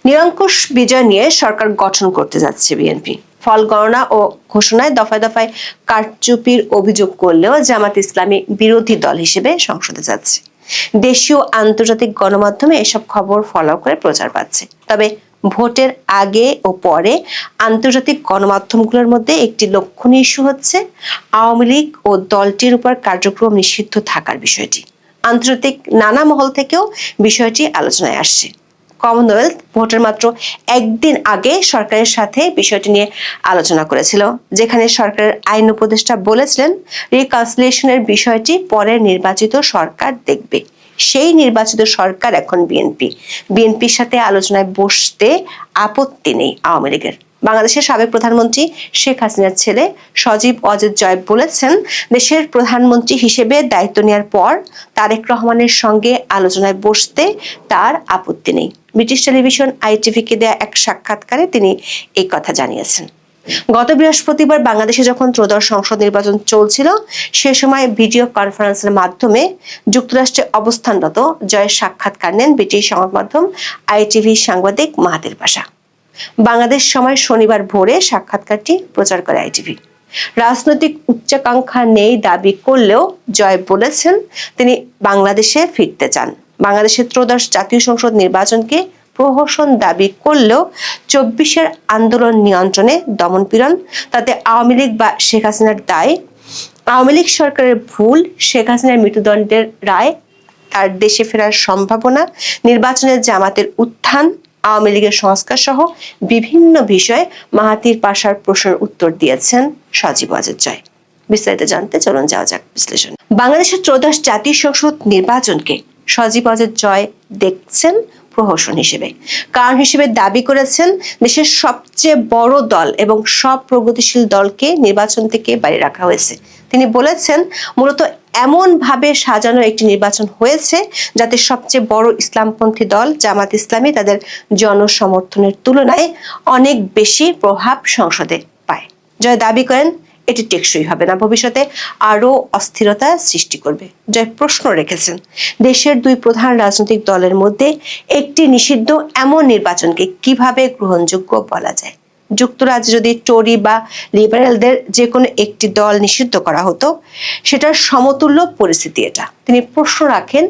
নিরঙ্কুশ বিজয় নিয়ে সরকার গঠন করতে যাচ্ছে বিএনপি। ফল গণনা ও ঘোষণায় দফায় দফায় কারচুপির অভিযোগ করলেও জামাত ইসলামী বিরোধী দল হিসেবে সংসদে যাচ্ছে। দেশীয় আন্তর্জাতিক গণমাধ্যমে এসব খবর ফলো করে প্রচার পাচ্ছে। তবে ভোটের আগে ও পরে আন্তর্জাতিক গণমাধ্যমগুলোর মধ্যে একটি লক্ষণীয় ইস্যু হচ্ছে আওয়ামী লীগ ও দলটির উপর কার্যক্রম নিষিদ্ধ থাকার বিষয়টি। আন্তর্জাতিক নানা মহল থেকেও বিষয়টি আলোচনায় আসছে। কমনওয়েলথ ভোটের মাত্র একদিন আগে সরকারের সাথে বিষয়টি নিয়ে আলোচনা করেছিল, যেখানে সরকারের আইন উপদেষ্টা বলেছিলেন রিকনসিলিয়েশনের বিষয়টি পরে নির্বাচিত সরকার দেখবে। সেই নির্বাচিত সরকার এখন বিএনপির সাথে আলোচনায় বসতে আপত্তি নেই আওয়ামী লীগের। বাংলাদেশের সাবেক প্রধানমন্ত্রী শেখ হাসিনার ছেলে সজীব ওয়াজেদ জয় বলেছেন, দেশের প্রধানমন্ত্রী হিসেবে দায়িত্ব নেওয়ার পর তারেক রহমানের সঙ্গে আলোচনায় বসতে তার আপত্তি নেই। ব্রিটিশ টেলিভিশন ITV-কে দেয়া এক সাক্ষাৎকারে তিনি এই কথা জানিয়েছেন। গত বৃহস্পতিবার বাংলাদেশে যখন ত্রয়োদশ সংসদ নির্বাচন চলছিল, সে সময় ভিডিও কনফারেন্সের মাধ্যমে যুক্তরাষ্ট্রে অবস্থানরত জয়ের সাক্ষাৎকার নেন ব্রিটিশ সংবাদ মাধ্যম ITV সাংবাদিক মাহাতির পাশা। বাংলাদেশ সময় শনিবার ভোরে সাক্ষাৎকারটি প্রচার করে ITV। রাজনৈতিক উচ্চাকাঙ্ক্ষা নেই দাবি করলেও জয় বলেছেন তিনি বাংলাদেশে ফিরতে চান। বাংলাদেশের ত্রয়োদশ জাতীয় সংসদ নির্বাচনকে প্রহসন দাবি করলেও 24-এর আন্দোলন নিয়ন্ত্রণে দমনপীড়ন, তাতে আওয়ামী লীগ বা শেখ হাসিনার দায়, আওয়ামী লীগ সরকারের ভুল, শেখ হাসিনার মৃত্যুদণ্ডের রায়, তার দেশে ফেরার সম্ভাবনা, নির্বাচনের জামাতের উত্থান, আওয়ামী লীগের সংস্কার সহ বিভিন্ন বিষয়ে মাহাতির পাশার প্রশ্নের উত্তর দিয়েছেন সজীব ওয়াজেদ জয়। বিস্তারিত জানতে চলুন যাওয়া যাক বিশ্লেষণ। বাংলাদেশের ত্রয়োদশ জাতীয় সংসদ নির্বাচনকে সজীব ওয়াজেদ জয় দেখছেন প্রহসন হিসেবে। কারণ হিসেবে দাবি করেছেন, দেশের সবচেয়ে বড় দল এবং সব প্রগতিশীল দলকে নির্বাচন থেকে বাইরে রাখা হয়েছে। তিনি বলেছেন, মূলত এমন ভাবে সাজানো একটি নির্বাচন হয়েছে যাতে সবচেয়ে বড় ইসলামপন্থী দল জামাত ইসলামী তাদের জনসমর্থনের তুলনায় অনেক বেশি প্রভাব সংসদে পায়। জয় দাবি করেন, এটি টেকসই হবে না, ভবিষ্যতে আরো অস্থিরতা সৃষ্টি করবে। জয় প্রশ্ন রেখেছেন, দেশের দুই প্রধান রাজনৈতিক দলের মধ্যে একটি নিষিদ্ধ এমন নির্বাচনকে কিভাবে গ্রহণযোগ্য বলা যায়? যুক্তরাজ্যে যদি টরি বা লিবারেলদের যে কোনো একটি দল নিষিদ্ধ করা হতো, সেটার সমতুল্য পরিস্থিতি এটা। তিনি প্রশ্ন রাখেন,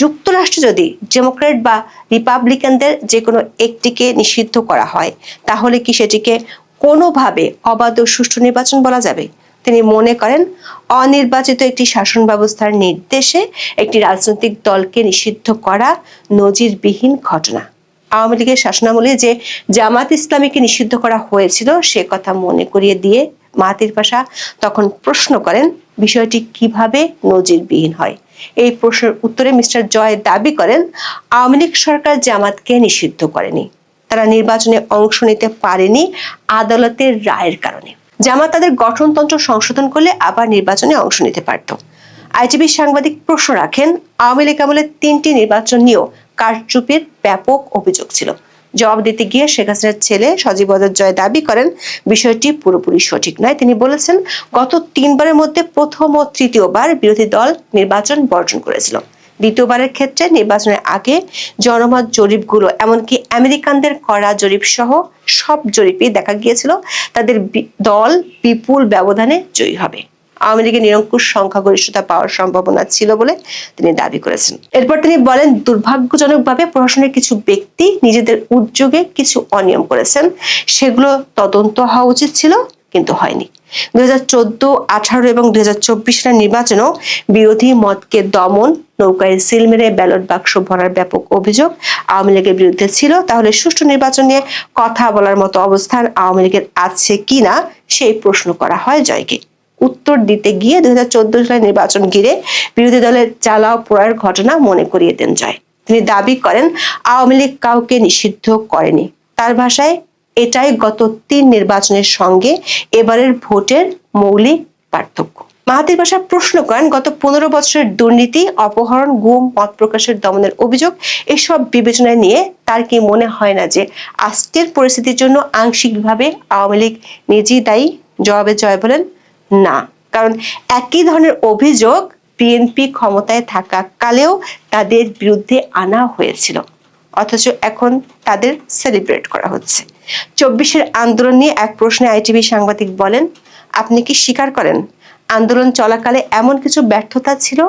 যুক্তরাষ্ট্রে যদি ডেমোক্রেট বা রিপাবলিকানদের যে কোনো একটিকে নিষিদ্ধ করা হয়, তাহলে কি সেটিকে কোনোভাবে অবাধ ও সুষ্ঠু নির্বাচন বলা যাবে? তিনি মনে করেন, অনির্বাচিত একটি শাসন ব্যবস্থার নির্দেশে একটি রাজনৈতিক দলকে নিষিদ্ধ করা নজিরবিহীন ঘটনা। আওয়ামী লীগের শাসনামলে যে জামাত ইসলামীকে নিষিদ্ধ করা হয়েছিল সে কথা মনে করিয়ে দিয়ে মাহাতির পাশা তখন প্রশ্ন করেন, বিষয়টি কিভাবে নজিরবিহীন হয়? এই প্রশ্নের উত্তরে মিস্টার জয় দাবি করেন, আওয়ামী লীগ সরকার জামাতকে নিষিদ্ধ করেনি, তারা নির্বাচনে অংশ নিতে পারেনি আদালতের রায়ের কারণে। জামাত তাদের গঠনতন্ত্র সংশোধন করলে আবার নির্বাচনে অংশ নিতে পারত। ITV সাংবাদিক প্রশ্ন রাখেন, আওয়ামী লীগ আমলে 3টি নির্বাচন নিয়েও কারচুপির ব্যাপক অভিযোগ ছিল। জবাব দিতে গিয়ে শেখ হাসিনার ছেলে সজীব ওয়াজেদ জয় দাবি করেন, বিষয়টি পুরোপুরি সঠিক নয়। তিনি বলেছেন, গত 3বারের মধ্যে প্রথম ও তৃতীয়বার বিরোধী দল নির্বাচন বর্জন করেছিল। দ্বিতীয়বারের ক্ষেত্রে নির্বাচনের আগে জনমত জরিপগুলো, এমনকি আমেরিকানদের করা জরিপ সহ সব জরিপে দেখা গিয়েছিল তাদের দল বিপুল ব্যবধানে জয়ী হবে। আওয়ামী লীগের নিরঙ্কুশ সংখ্যাগরিষ্ঠতা পাওয়ার সম্ভাবনা ছিল বলে তিনি দাবি করেছেন। এরপর তিনি বলেন, দুর্ভাগ্যজনকভাবে প্রশাসনের কিছু ব্যক্তি নিজেদের উদ্যোগে কিছু অনিয়ম করেছেন, সেগুলো তদন্ত হওয়া উচিত ছিল, কিন্তু হয়নি। 2014, 18 এবং 2024 সালের নির্বাচনেও বিরোধী মতকে দমন, নৌকায় সিল মেরে ব্যালট বাক্স ভরার ব্যাপক অভিযোগ আওয়ামী লীগের বিরুদ্ধে ছিল। তাহলে সুষ্ঠু নির্বাচন নিয়ে কথা বলার মতো অবস্থান আওয়ামী লীগের আছে কিনা সেই প্রশ্ন করা হয় জয়কে। উত্তর দিতে গিয়ে 2014 সালের নির্বাচন ঘিরে বিরোধী দলের জ্বালাও পোড়ার ঘটনা মনে করিয়ে দেন জয়। তিনি দাবি করেন, আওয়ামী লীগ কাউকে নিষিদ্ধ করেনি। তার ভাষায়, এটাই গত 3 নির্বাচনের সঙ্গে এবারের ভোটের মৌলিক পার্থক্য। মাহাতির পাশা প্রশ্ন করেন, গত 15 বছরের দুর্নীতি, অপহরণ, গুম, মত প্রকাশের দমনের অভিযোগ, এসব বিবেচনায় নিয়ে তার কি মনে হয় না যে আজকের পরিস্থিতির জন্য আংশিকভাবে আওয়ামী লীগ নিজেই দায়ী? জবাবে জয় বলেন, না, কারণ একই ধরনের অভিযোগ বিএনপি ক্ষমতায় থাকা কালেও তাদের বিরুদ্ধে আনা হয়েছিল। অথচ এখন তাদের সেলিব্রেট করা হচ্ছে। 24-এর আন্দোলন নিয়ে এক প্রশ্নে আইটিভি সাংবাদিক বলেন, আপনি কি স্বীকার করেন আন্দোলন চলাকালে এমন কিছু ব্যর্থতা ছিল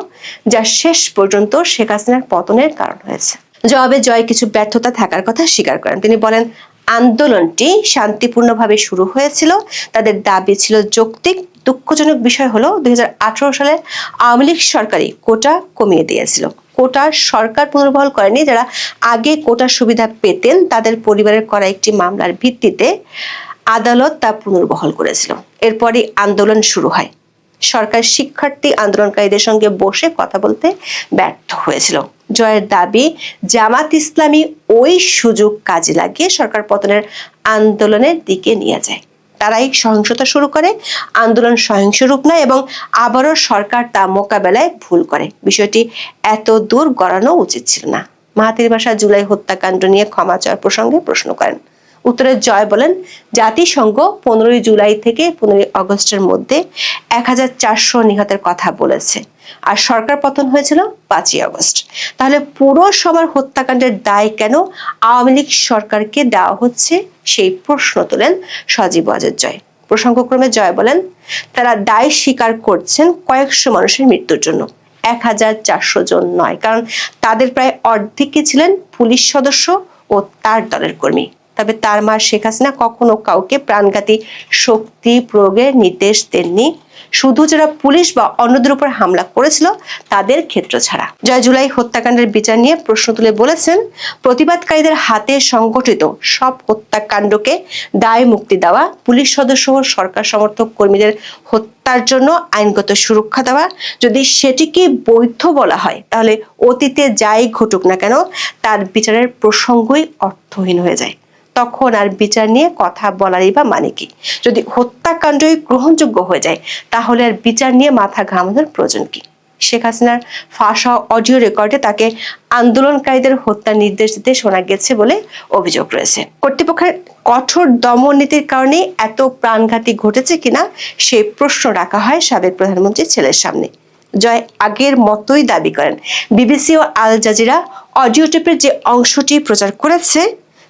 যা শেষ পর্যন্ত শেখ হাসিনার পতনের কারণ হয়েছে? জবাবে জয় কিছু ব্যর্থতা থাকার কথা স্বীকার করেন। তিনি বলেন, আন্দোলনটি শান্তিপূর্ণভাবে শুরু হয়েছিল, তাদের দাবি ছিল যৌক্তিক। দুঃখজনক বিষয় হলো 2018 সালে আওয়ামী লীগ সরকারই কোটা কমিয়ে দিয়েছিল। কোটার সরকার পুনর্বহাল করেনি। যারা আগে কোটার সুবিধা পেতেন তাদের পরিবারের করা একটি মামলার ভিত্তিতে আদালত তা পুনর্বহাল করেছিল। এরপরই আন্দোলন শুরু হয়। সরকার শিক্ষার্থী আন্দোলনকারীদের সঙ্গে বসে কথা বলতে ব্যর্থ হয়েছিল। জয়ের দাবি, জামাত ইসলামী ওই সুযোগ কাজে লাগিয়ে সরকার পতনের আন্দোলনের দিকে নিয়ে যায়। তারাই সহিংসতা শুরু করে, আন্দোলন সহিংস রূপ নেয় এবং আবারও সরকার তা মোকাবেলায় ভুল করে। বিষয়টি এত দূর গড়ানো উচিত ছিল না। মাহাথির ভাষা জুলাই হত্যাকাণ্ড নিয়ে ক্ষমা চাওয়ার প্রসঙ্গে প্রশ্ন করেন। উত্তরে জয় বলেন, জাতিসংঘ 15 জুলাই থেকে 15 আগস্টের মধ্যে 1400 নিহতের কথা বলেছে, আর সরকার পতন হয়েছিল 5 আগস্ট। তাহলে পুরো সবার হত্যাকাণ্ডের দায় কেন আওয়ামী লীগ সরকারকে দেওয়া হচ্ছে, সেই প্রশ্ন তোলেন সজীব ওয়াজেদ জয়। প্রসঙ্গক্রমে জয় বলেন, তারা দায় স্বীকার করছেন কয়েকশো মানুষের মৃত্যুর জন্য, 1400 জন নয়, কারণ তাদের প্রায় অর্ধেকই ছিলেন পুলিশ সদস্য ও তার দলের কর্মী। তবে তার মা শেখ হাসিনা কখনো কাউকে প্রাণঘাতী শক্তি প্রয়োগের নির্দেশ দেননি, শুধু যারা পুলিশ বা অন্যদের উপর হামলা করেছিল তাদের ক্ষেত্র ছাড়া। জয় জুলাই হত্যাকাণ্ডের বিচার নিয়ে প্রশ্ন তুলে বলেছেন, প্রতিবাদকারীদের হাতে সংগঠিত সব হত্যাকাণ্ডকে দায় মুক্তি দেওয়া, পুলিশ সদস্য ও সরকার সমর্থক কর্মীদের হত্যার জন্য আইনগত সুরক্ষা দেওয়া, যদি সেটিকে বৈধ বলা হয় তাহলে অতীতে যাই ঘটুক না কেন তার বিচারের প্রসঙ্গই অর্থহীন হয়ে যায়। তখন আর বিচার নিয়ে কথা বলারই বা মানে কি? যদি হত্যাকাণ্ডই গ্রহণযোগ্য হয়ে যায় তাহলে আর বিচার নিয়ে মাথা ঘামানোর প্রয়োজন কি? শেখ হাসিনার ফাঁস হওয়া অডিও রেকর্ডে তাকে আন্দোলনকারীদের হত্যার নির্দেশ দিতে শোনা গেছে বলে অভিযোগ রয়েছে। কর্তৃপক্ষের কঠোর দমন নীতির কারণে এত প্রাণঘাতী ঘটেছে কিনা সেই প্রশ্ন রাখা হয় সাবেক প্রধানমন্ত্রীর ছেলের সামনে। জয় আগের মতোই দাবি করেন, বিবিসি ও আল জাজিরা অডিও টেপের যে অংশটি প্রচার করেছে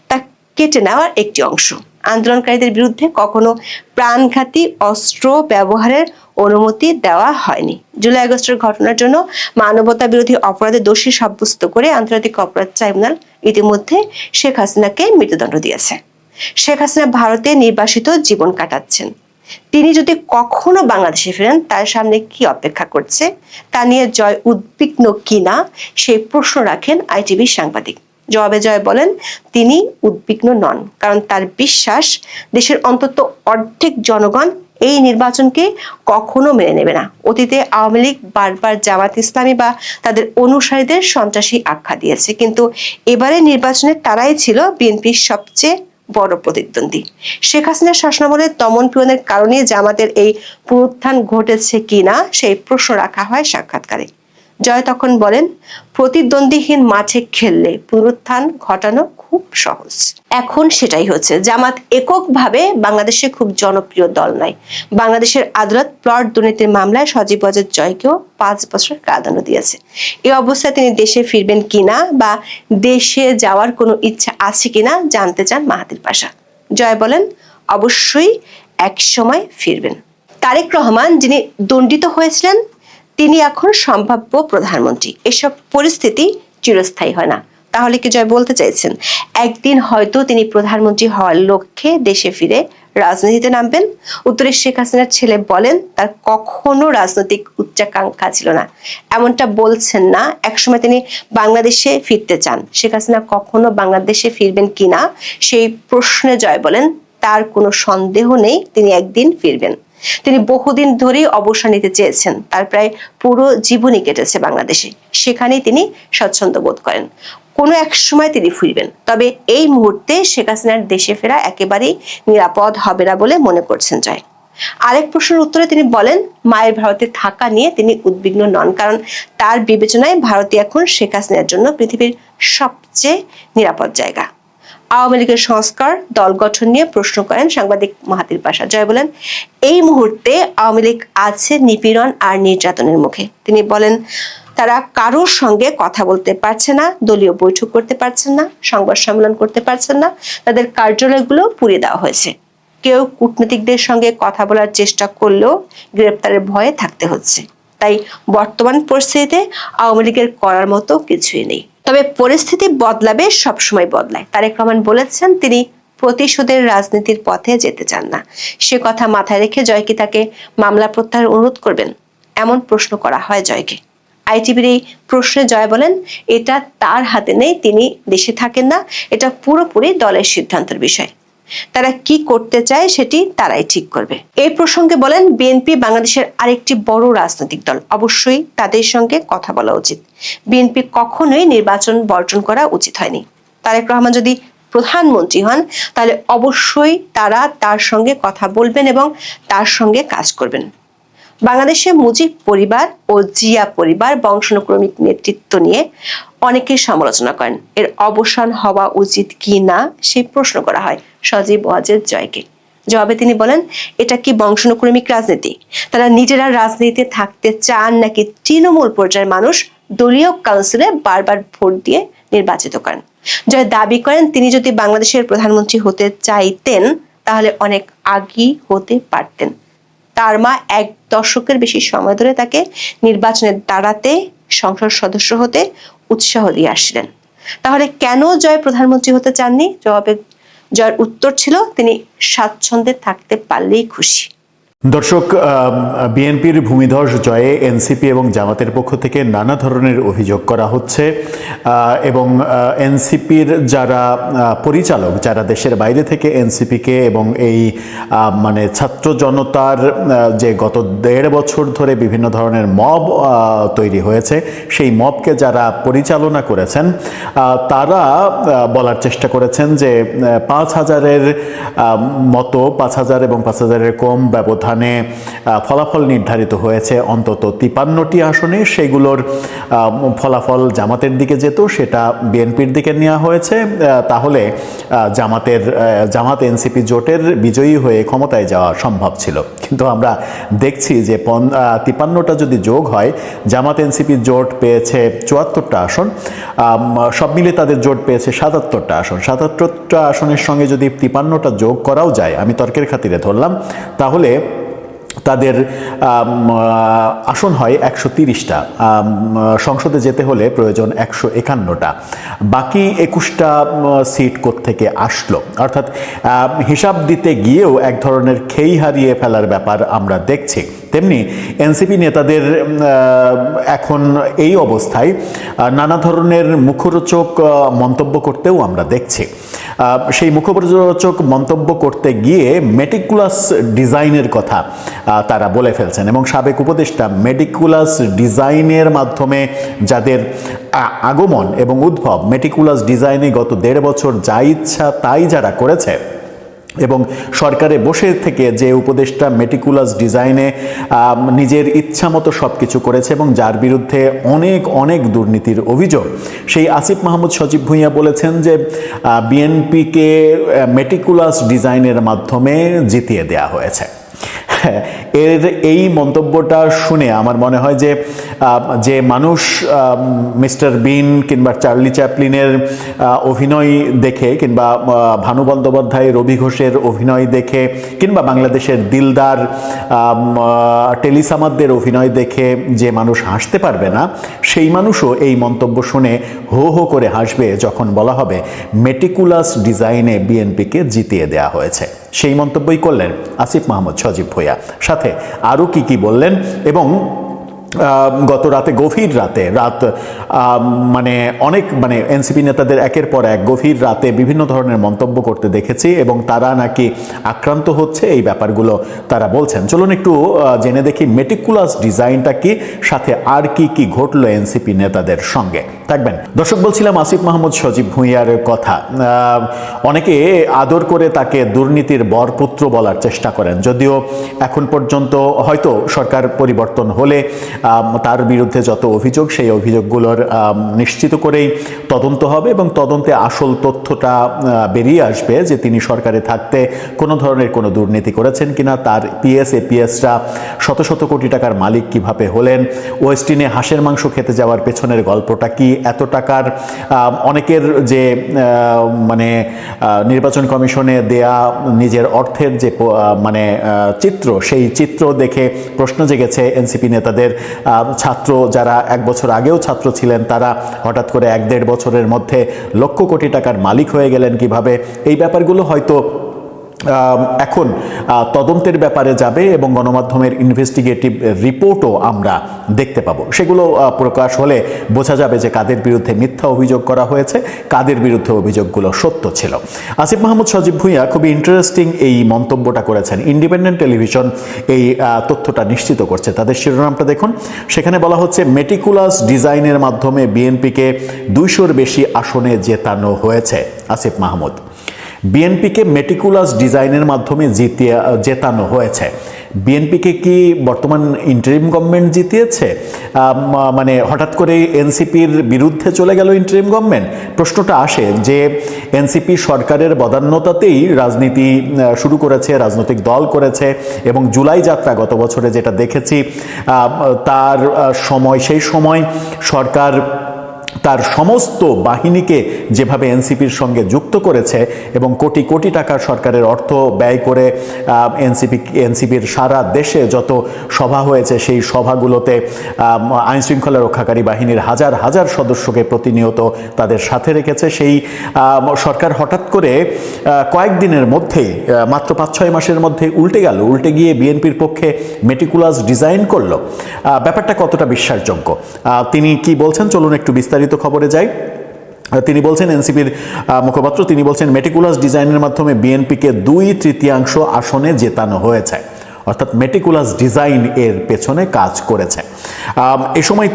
তা কেটে নেওয়ার একটি অংশ। আন্দোলনকারীদের বিরুদ্ধে কখনো প্রাণঘাতী অস্ত্র ব্যবহারের অনুমতি দেওয়া হয়নি। জুলাই আগস্টের ঘটনার জন্য মানবতা বিরোধী অপরাধে দোষী সাব্যস্ত করে আন্তর্জাতিক অপরাধ ট্রাইব্যুনাল ইতিমধ্যে শেখ হাসিনাকে মৃত্যুদণ্ড দিয়েছে। শেখ হাসিনা ভারতে নির্বাসিত জীবন কাটাচ্ছেন। তিনি যদি কখনো বাংলাদেশে ফেরেন তার সামনে কি অপেক্ষা করছে তা নিয়ে জয় উদ্বিগ্ন কিনা সেই প্রশ্ন রাখেন আইটিভির সাংবাদিক। জবাবে জয় বলেন, তিনি উদ্বিগ্ন নন, কারণ তার বিশ্বাস দেশের অন্তত অর্ধেক জনগণ এই নির্বাচনকে কখনো মেনে নেবে না। অতীতে আওয়ামী লীগ বারবার জামাত ইসলামী বা তাদের অনুসারীদের সন্ত্রাসী আখ্যা দিয়েছে, কিন্তু এবারে নির্বাচনে তারাই ছিল বিএনপির সবচেয়ে বড় প্রতিদ্বন্দ্বী। শেখ হাসিনার শাসনামলে দমন পীড়নের কারণে জামাতের এই পুনরুত্থান ঘটেছে কিনা সেই প্রশ্ন রাখা হয় সাক্ষাৎকারে। জয় তখন বলেন, প্রতিদ্বন্দ্বীহীন মাঠে খেললে পুনরুত্থান ঘটানো খুব সহজ। এখন সেটাই হচ্ছে। জামাত এককভাবে বাংলাদেশে খুব জনপ্রিয় দল নয়। বাংলাদেশের আদালত প্লট দুর্নীতির মামলায় সজীব ওয়াজেদ জয়কেও 5 বছর কারাদণ্ড দিয়েছে। এই অবস্থায় তিনি দেশে ফিরবেন কিনা বা দেশে যাওয়ার কোনো ইচ্ছা আছে কিনা জানতে চান মাহাথির পাশা। জয় বলেন, অবশ্যই এক সময় ফিরবেন। তারেক রহমান, যিনি দণ্ডিত হয়েছিলেন, তিনি এখন সম্ভাব্য প্রধানমন্ত্রী। এসব পরিস্থিতি চিরস্থায়ী হয় না। তাহলে কি জয় বলতে চাইছেন একদিন হয়তো তিনি প্রধানমন্ত্রী হওয়ার লক্ষ্যে দেশে ফিরে রাজনীতিতে নামবেন? উত্তরে শেখ হাসিনার ছেলে বলেন, তার কখনো রাজনৈতিক উচ্চাকাঙ্ক্ষা ছিল না। এমনটা বলছেন না, একসময় তিনি বাংলাদেশে ফিরতে চান। শেখ হাসিনা কখনো বাংলাদেশে ফিরবেন কিনা সেই প্রশ্নে জয় বলেন, তার কোনো সন্দেহ নেই তিনি একদিন ফিরবেন। তিনি বহুদিন ধরেই অবসর নিতে চেয়েছেন। তার প্রায় পুরো জীবনই কেটেছে বাংলাদেশে। সেখানেই তিনি স্বচ্ছন্দ বোধ করেন। কোনো এক সময় তিনি ফিরবেন। তবে এই মুহূর্তে শেখ হাসিনার দেশে ফেরা একেবারেই নিরাপদ হবে না বলে মনে করছেন জয়। আরেক প্রশ্নের উত্তরে তিনি বলেন, মায়ের ভারতে থাকা নিয়ে তিনি উদ্বিগ্ন নন, কারণ তার বিবেচনায় ভারতই এখন শেখ হাসিনার জন্য পৃথিবীর সবচেয়ে নিরাপদ জায়গা। আওয়ামী লীগের সংস্কার দল গঠন নিয়ে প্রশ্ন করেন সাংবাদিক মাহাথির পাশা। জয় বলেন, এই মুহূর্তে আওয়ামী লীগ আছে নিপীড়ন আর নির্যাতনের মুখে। তিনি বলেন, তারা কারোর সঙ্গে কথা বলতে পারছে না, দলীয় বৈঠক করতে পারছেন না, সংবাদ সম্মেলন করতে পারছেন না, তাদের কার্যালয়গুলো পুড়িয়ে দেওয়া হয়েছে। কেউ কূটনীতিকদের সঙ্গে কথা বলার চেষ্টা করলেও গ্রেপ্তারের ভয়ে থাকতে হচ্ছে। তাই বর্তমান পরিস্থিতিতে আওয়ামী লীগের করার মতো কিছুই নেই। তবে পরিস্থিতি বদলাবে, সবসময় বদলায়। তারেক রহমান বলেছেন তিনি প্রতিশোধের রাজনীতির পথে যেতে চান না। সে কথা মাথায় রেখে জয় কি তাকে মামলা প্রত্যাহার অনুরোধ করবেন, এমন প্রশ্ন করা হয় জয়কে। আইটিভির এই প্রশ্নে জয় বলেন, এটা তার হাতে নেই, তিনি দেশে থাকেন না, এটা পুরোপুরি দলের সিদ্ধান্তের বিষয়। তারা কি করতে চায় সেটি তারাই ঠিক করবে। এই প্রসঙ্গে বলেন, বিএনপি বাংলাদেশের আরেকটি বড় রাজনৈতিক দল, অবশ্যই তাদের সঙ্গে কথা বলা উচিত। বিএনপি কখনোই নির্বাচন বর্জন করা উচিত হয়নি। তারেক রহমান যদি প্রধানমন্ত্রী হন তাহলে অবশ্যই তারা তার সঙ্গে কথা বলবেন এবং তার সঙ্গে কাজ করবেন। বাংলাদেশে মুজিব পরিবার ও জিয়া পরিবার বংশানুক্রমিক নেতৃত্ব নিয়ে অনেকেই সমালোচনা করেন। এর অবসান হওয়া উচিত কি না সেই প্রশ্ন করা হয় সজীব ওয়াজেদ জয়কে। জবাবে তিনি বলেন, এটা কি বংশানুক্রমিক রাজনীতি? তারা নিজেরা রাজনীতিতে থাকতে চান নাকি তৃণমূল পর্যায়ের মানুষ দলীয় কাউন্সিলে বারবার ভোট দিয়ে নির্বাচিত করেন? জয় দাবি করেন, তিনি যদি বাংলাদেশের প্রধানমন্ত্রী হতে চাইতেন তাহলে অনেক আগেই হতে পারতেন। তার মা 1 দশকের বেশি সময় ধরে তাকে নির্বাচনে দাঁড়াতে, সংসদ সদস্য হতে উৎসাহ দিয়ে আসছিলেন। তাহলে কেন জয় প্রধানমন্ত্রী হতে চাননি? জবাবে জয়ের উত্তর ছিল, তিনি স্বাচ্ছন্দ্যে থাকতে পারলেই খুশি। দর্শক, বিএনপির ভূমিধস জয়ে এনসিপি এবং জামাতের পক্ষ থেকে নানা ধরনের অভিযোগ করা হচ্ছে এবং এনসিপির যারা পরিচালক, যারা দেশের বাইরে থেকে এনসিপিকে এবং এই মানে ছাত্র জনতার যে গত 1.5 বছর ধরে বিভিন্ন ধরনের মব তৈরি হয়েছে, সেই মবকে যারা পরিচালনা করেছেন তারা বলার চেষ্টা করেছেন যে 5,000-এর মতো, 5,000 এবং 5,000-এর কম ব্যবধান ফলাফল নির্ধারিত হয়েছে অন্তত 53টি আসনে। সেগুলোর ফলাফল জামাতের দিকে যেত, সেটা বিএনপির দিকে নেওয়া হয়েছে। তাহলে জামাত এনসিপি জোটের বিজয়ী হয়ে ক্ষমতায় যাওয়া সম্ভব ছিল। কিন্তু আমরা দেখছি যে 53টা যদি যোগ হয়, জামাত এনসিপি জোট পেয়েছে 74টা আসন, সব মিলে তাদের জোট পেয়েছে 77টা আসন। 77টা আসনের সঙ্গে যদি 53টা যোগ করাও যায়, আমি তর্কের খাতিরে ধরলাম, তাহলে তাদের আসন হয় 130টা। সংসদে যেতে হলে প্রয়োজন 151টা। বাকি 21টা সিট কোত্থেকে আসলো? অর্থাৎ হিসাব দিতে গিয়েও এক ধরনের খেই হারিয়ে ফেলার ব্যাপার আমরা দেখছি। তেমনি এনসিপি নেতাদের এখন এই অবস্থায় নানা ধরনের মুখরোচক মন্তব্য করতেও আমরা দেখছি। সেই মুখরোচক মন্তব্য করতে গিয়ে মেটিকুলাস ডিজাইনের কথা তারা বলে ফেলছেন এবং সাবেক উপদেষ্টা মেটিকুলাস ডিজাইনের মাধ্যমে যাদের আগমন এবং উদ্ভব, মেটিকুলাস ডিজাইনে গত 1.5 বছর যা ইচ্ছা তাই যারা করেছে এবং সরকারে বসে থেকে যে উপদেষ্টা মেটিকুলাস ডিজাইনে নিজের ইচ্ছা মতো সব কিছু করেছে এবং যার বিরুদ্ধে অনেক দুর্নীতির অভিযোগ, সেই আসিফ মাহমুদ সজীব ভুঁইয়া বলেছেন যে বিএনপিকে মেটিকুলাস ডিজাইনের মাধ্যমে জিতিয়ে দেয়া হয়েছে। এর এই মন্তব্যটা শুনে আমার মনে হয় যে মানুষ মিস্টার বিন কিংবা চার্লি চ্যাপলিনের অভিনয় দেখে, কিংবা ভানু বন্দ্যোপাধ্যায়, রবি ঘোষের অভিনয় দেখে, কিংবা বাংলাদেশের দিলদার টেলিসামাদদের অভিনয় দেখে যে মানুষ হাসতে পারবে না, সেই মানুষও এই মন্তব্য শুনে হো হো করে হাসবে যখন বলা হবে মেটিকুলাস ডিজাইনে বিএনপিকে জিতিয়ে দেয়া হয়েছে। সেই মন্তব্যই করলেন আসিফ মাহমুদ সজীব ভুঁইয়া। সাথে আরও কি বললেন, এবং গত রাতে, গভীর রাতে, মানে এনসিপি নেতাদের একের পর এক গভীর রাতে বিভিন্ন ধরনের মন্তব্য করতে দেখেছি এবং তারা নাকি আক্রান্ত হচ্ছে, এই ব্যাপারগুলো তারা বলছেন। চলুন একটু জেনে দেখি মেটিকুলাস ডিজাইনটা কি, সাথে আর কি ঘটলো এনসিপি নেতাদের সঙ্গে। থাকবেন দর্শক। বলছিলাম আসিফ মাহমুদ সজীব ভুঁইয়ার কথা। অনেকে আদর করে তাকে দুর্নীতির বরপুত্র বলার চেষ্টা করেন, যদিও এখন পর্যন্ত হয়তো সরকার পরিবর্তন হলে তার বিরুদ্ধে যত অভিযোগ সেই অভিযোগগুলোর নিশ্চিত করেই তদন্ত হবে এবং তদন্তে আসল তথ্যটা বেরিয়ে আসবে যে তিনি সরকারে থাকতে কোনো ধরনের কোনো দুর্নীতি করেছেন কিনা, তার এপিএসরা শত শত কোটি টাকার মালিক কিভাবে হলেন, ওয়েস্টিনে হাঁসের মাংস খেতে যাওয়ার পেছনের গল্পটা কি, এত টাকার অনেকের যে মানে নির্বাচন কমিশনে দেয়া নিজের অর্থের যে মানে চিত্র, সেই চিত্র দেখে প্রশ্ন জেগেছে এনসিপি নেতাদের। ছাত্র যারা 1 বছর আগেও ছাত্র ছিলেন তারা হঠাৎ করে 1-1.5 বছরের মধ্যে লক্ষ কোটি টাকার মালিক হয়ে গেলেন কিভাবে। এই ব্যাপারগুলো হয়তো এখন তদন্তের ব্যাপারে যাবে এবং গণমাধ্যমের ইনভেস্টিগেটিভ রিপোর্টও আমরা দেখতে পাবো। সেগুলো প্রকাশ হলে বোঝা যাবে যে কাদের বিরুদ্ধে মিথ্যা অভিযোগ করা হয়েছে, কাদের বিরুদ্ধে অভিযোগগুলো সত্য ছিল। আসিফ মাহমুদ সজীব ভুঁইয়া খুবই ইন্টারেস্টিং এই মন্তব্যটা করেছেন। ইন্ডিপেন্ডেন্ট টেলিভিশন এই তথ্যটা নিশ্চিত করছে, তাদের শিরোনামটা দেখুন। সেখানে বলা হচ্ছে মেটিকুলাস ডিজাইনের মাধ্যমে বিএনপিকে 200-র বেশি আসনে জেতানো হয়েছে। আসিফ মাহমুদ, বিএনপিকে মেটিকুলাস ডিজাইনের মাধ্যমে জেতানো হয়েছে। বিএনপিকে কি বর্তমান ইন্টারিম গভর্নমেন্ট জিতিয়েছে? মানে হঠাৎ করে এনসিপির বিরুদ্ধে চলে গেল ইন্টারিম গভর্নমেন্ট? প্রশ্নটা আসে যে এনসিপি সরকারের বদান্যতাতেই রাজনীতি শুরু করেছে, রাজনৈতিক দল করেছে এবং জুলাই যাত্রা গত বছরে যেটা দেখেছি তার সময়, সেই সময় সরকার তার সমস্ত বাহিনীকে যেভাবে এনসিপির সঙ্গে যুক্ত করেছে এবং কোটি কোটি টাকা সরকারের অর্থ ব্যয় করে এনসিপির সারা দেশে যত সভা হয়েছে সেই সভাগুলোতে আইনশৃঙ্খলা রক্ষাকারী বাহিনীর হাজার হাজার সদস্যকে প্রতিনিয়ত তাদের সাথে রেখেছে। সেই সরকার হঠাৎ করে কয়েকদিনের মধ্যেই, মাত্র 5-6 মাসের মধ্যে উল্টে গিয়ে বিএনপির পক্ষে মেটিকুলাস ডিজাইন করলো। ব্যাপারটা কতটা বিশ্বাসযোগ্য? তিনি কি বলছেন চলুন একটু বিস্তারিত খবরে যাই। তিনি বলছেন, এনসিপির মুখপাত্র তিনি বলছেন মেটিকুলাস ডিজাইনের মাধ্যমে বিএনপিকে 2/3 আসনে জেতানো হয়েছে, অর্থাৎ মেটিকুলাস ডিজাইন এর পেছনে কাজ করেছে। এ সময়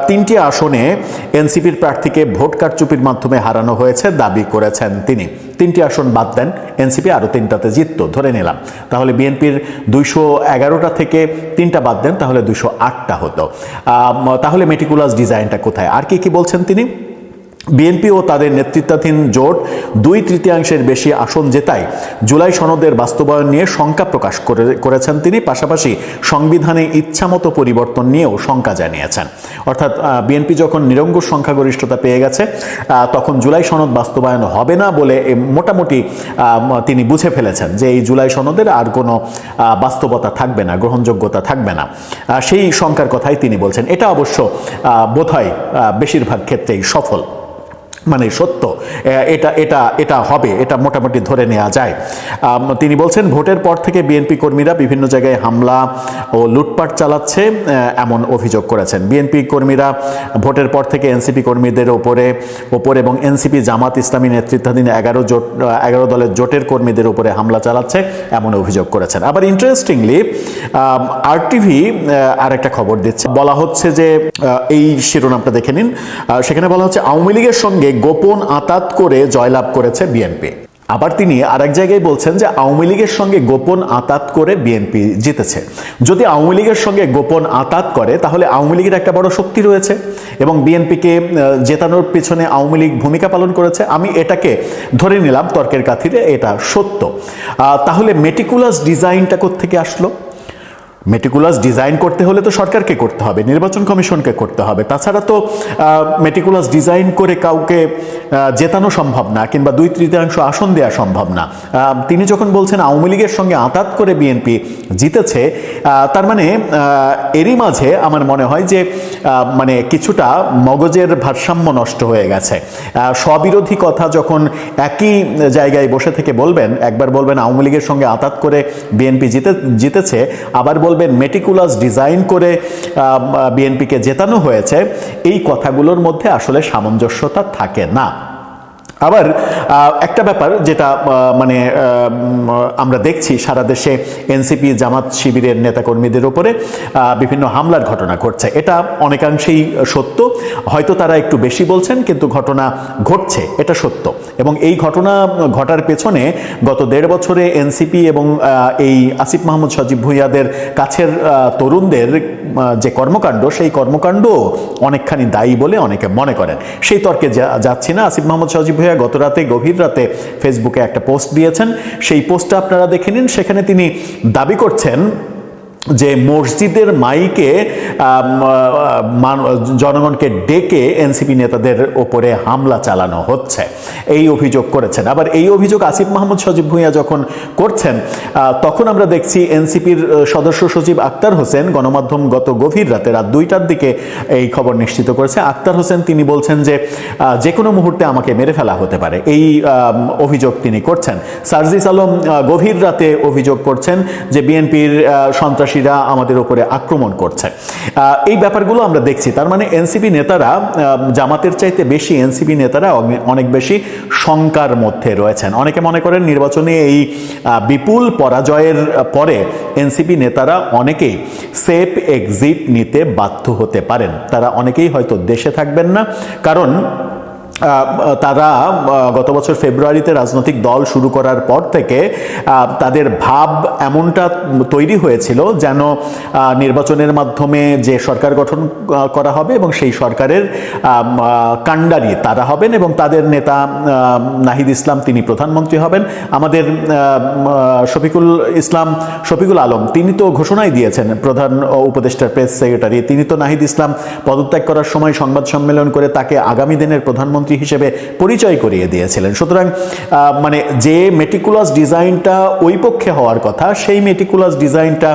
তিনটি আসনে এনসিপির প্রার্থীকে ভোট কারচুপির মাধ্যমে হারানো হয়েছে দাবি করেছেন তিনি। 3টি আসন বাদ দেন, এনসিপি আরও 3টাতে জিতত ধরে নিলাম, তাহলে বিএনপির 211টা থেকে 3টা বাদ দেন, তাহলে 208টা হতো। তাহলে মেটিকুলাস ডিজাইনটা কোথায়? আর কি বলছেন তিনি? বিএনপি ও তাদের নেতৃত্বাধীন জোট 2/3 বেশি আসন জেতায় জুলাই সনদের বাস্তবায়ন নিয়ে শঙ্কা প্রকাশ করেছেন তিনি। পাশাপাশি সংবিধানে ইচ্ছামতো পরিবর্তন নিয়েও শঙ্কা জানিয়েছেন। অর্থাৎ বিএনপি যখন নিরঙ্কুশ সংখ্যাগরিষ্ঠতা পেয়ে গেছে তখন জুলাই সনদ বাস্তবায়ন হবে না বলে মোটামুটি তিনি বুঝে ফেলেছেন যে এই জুলাই সনদের আর কোনো বাস্তবতা থাকবে না, গ্রহণযোগ্যতা থাকবে না। সেই শঙ্কার কথাই তিনি বলছেন। এটা অবশ্য বোধহয় বেশিরভাগ ক্ষেত্রেই সফল, মানে সত্য, এটা হবে, এটা মোটামুটি ধরে নেওয়া যায়। তিনি বলছেন ভোটের পর থেকে বিএনপি কর্মীরা বিভিন্ন জায়গায় হামলা ও লুটপাট চালাচ্ছে এমন অভিযোগ করেছেন। বিএনপি কর্মীরা ভোটের পর থেকে এনসিপি কর্মীদের ওপরে এবং এনসিপি জামাত ইসলামী নেতৃত্বাধীন 11 দলের জোটের কর্মীদের উপরে হামলা চালাচ্ছে এমন অভিযোগ করেছেন। আবার ইন্টারেস্টিংলি আরটিভি আর একটা খবর দিচ্ছে, বলা হচ্ছে যে এই শিরোনামটা দেখে নিন। সেখানে বলা হচ্ছে আওয়ামী লীগের সঙ্গে গোপন আঁতাত করে জয়লাভ করেছে বিএনপি। আবার তিনি আরেক জায়গায় বলছেন যে আওয়ামী লীগের সঙ্গে গোপন আঁতাত করে বিএনপি জিতেছে। যদি আওয়ামী লীগের সঙ্গে গোপন আঁতাত করে তাহলে আওয়ামী লীগের একটা বড় শক্তি রয়েছে এবং বিএনপিকে জেতানোর পিছনে আওয়ামী লীগ ভূমিকা পালন করেছে। আমি এটাকে ধরে নিলাম তর্কের খাতিরে এটা সত্য। তাহলে মেটিকুলাস ডিজাইনটা কোত্থেকে আসলো? মেটিকুলাস ডিজাইন করতে হলে তো সরকারকে করতে হবে, নির্বাচন কমিশনকে করতে হবে। তাছাড়া তো মেটিকুলাস ডিজাইন করে কাউকে জেতানো সম্ভব না, কিংবা 2/3 আসন দেওয়া সম্ভব না। তিনি যখন বলছেন আওয়ামী লীগের সঙ্গে আঁতাত করে বিএনপি জিতেছে, তার মানে এরই মাঝে আমার মনে হয় যে মানে কিছুটা মগজের ভারসাম্য নষ্ট হয়ে গেছে। স্ববিরোধী কথা যখন একই জায়গায় বসে থেকে বলবেন, একবার বলবেন আওয়ামী লীগের সঙ্গে আঁতাত করে বিএনপি জিতেছে, আবার বলবেন মেটিকুলাস ডিজাইন করে বিএনপিকে জেতানো হয়েছে, এই কথাগুলোর মধ্যে আসলে সামঞ্জস্যতা থাকে না। আবার একটা ব্যাপার যেটা মানে আমরা দেখছি সারা দেশে এনসিপি জামাত শিবিরের নেতাকর্মীদের উপরে বিভিন্ন হামলার ঘটনা ঘটছে, এটা অনেকাংশেই সত্য। হয়তো তারা একটু বেশি বলছেন, কিন্তু ঘটনা ঘটছে, এটা সত্য। এবং এই ঘটনা ঘটার পেছনে গত 1.5 বছরে এনসিপি এবং এই আসিফ মাহমুদ সজীব ভুঁইয়াদের কাছের তরুণদের যে কর্মকাণ্ড, সেই কর্মকাণ্ড অনেকখানি দায়ী বলে অনেকে মনে করেন। সেই তর্কে যাচ্ছি না। আসিফ মাহমুদ সজীব ভুঁইয়া গত রাতে, গভীর রাতে ফেসবুকে একটা পোস্ট দিয়েছেন। সেই পোস্টটা আপনারা দেখে নিন। সেখানে তিনি দাবি করছেন যে মসজিদের মাইকে জনগণকে ডেকে এনসিপি নেতাদের ওপরে হামলা চালানো হচ্ছে, এই অভিযোগ করেছেন। আবার এই অভিযোগ আসিফ মাহমুদ সজীব ভুঁইয়া যখন করছেন, তখন আমরা দেখছি এনসিপির সদস্য সচিব আক্তার হোসেন গণমাধ্যম গত গভীর রাতে রাত 2টার দিকে এই খবর নিশ্চিত করেছে। আক্তার হোসেন তিনি বলছেন যে কোনো মুহূর্তে আমাকে মেরে ফেলা হতে পারে, এই অভিযোগ তিনি করছেন। সার্জিস আলম গভীর রাতে অভিযোগ করছেন যে বিএনপির সন্ত্রাসীরা আমাদের উপরে আক্রমণ করছে। এই ব্যাপারগুলো আমরা দেখছি। তার মানে এনসিপি নেতারা জামাতের চাইতে বেশি, এনসিপি নেতারা অনেক বেশি শঙ্কার মধ্যে রয়েছেন। অনেকে মনে করেন নির্বাচনে এই বিপুল পরাজয়ের পরে এনসিপি নেতারা অনেকেই সেফ এক্সিট নিতে বাধ্য হতে পারেন। তারা অনেকেই হয়তো দেশে থাকবেন না, কারণ তারা গত বছর ফেব্রুয়ারিতে রাজনৈতিক দল শুরু করার পর থেকে তাদের ভাব এমনটা তৈরি হয়েছিল যেন নির্বাচনের মাধ্যমে যে সরকার গঠন করা হবে এবং সেই সরকারের কাণ্ডারি তারা হবেন এবং তাদের নেতা নাহিদ ইসলাম তিনি প্রধানমন্ত্রী হবেন। আমাদের শফিকুল আলম তিনি তো ঘোষণাই দিয়েছেন, প্রধান উপদেষ্টার প্রেস সেক্রেটারি, তিনি তো নাহিদ ইসলাম পদত্যাগ করার সময় সংবাদ সম্মেলন করে তাকে আগামী দিনের প্রধানমন্ত্রী হিসেবে পরিচয় করিয়ে দিয়েছিলেন। সুতরাং মানে যে মেটিকুলাস ডিজাইনটা ওই পক্ষে হওয়ার কথা, সেই মেটিকুলাস ডিজাইনটা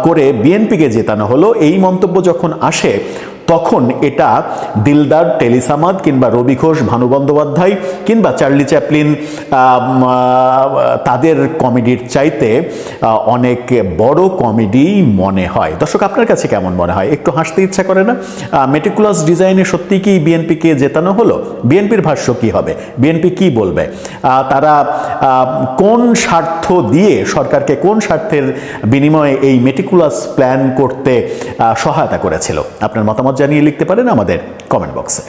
করে বিএনপিকে জেতানো হলো, এই মন্তব্য যখন আসে তখন এটা দিলদার টেলিসামাদ কিংবা রবি ঘোষ, ভানু বন্দ্যোপাধ্যায় কিংবা চার্লি চ্যাপলিন তাদের কমেডির চাইতে অনেক বড় কমেডি মনে হয়। দর্শক, আপনার কাছে কেমন মনে হয়? একটু হাসতে ইচ্ছা করে না? মেটিকুলাস ডিজাইনে সত্যি কি বিএনপিকে জেতানো হলো? বিএনপির ভাষ্য কি হবে? বিএনপি কি বলবে? তারা কোন স্বার্থ দিয়ে, সরকারকে কোন স্বার্থের বিনিময়ে এই মেটিকুলাস প্ল্যান করতে সহায়তা করেছিল? আপনার মতামত জানিয়ে লিখতে পারেন আমাদের কমেন্ট বক্সে।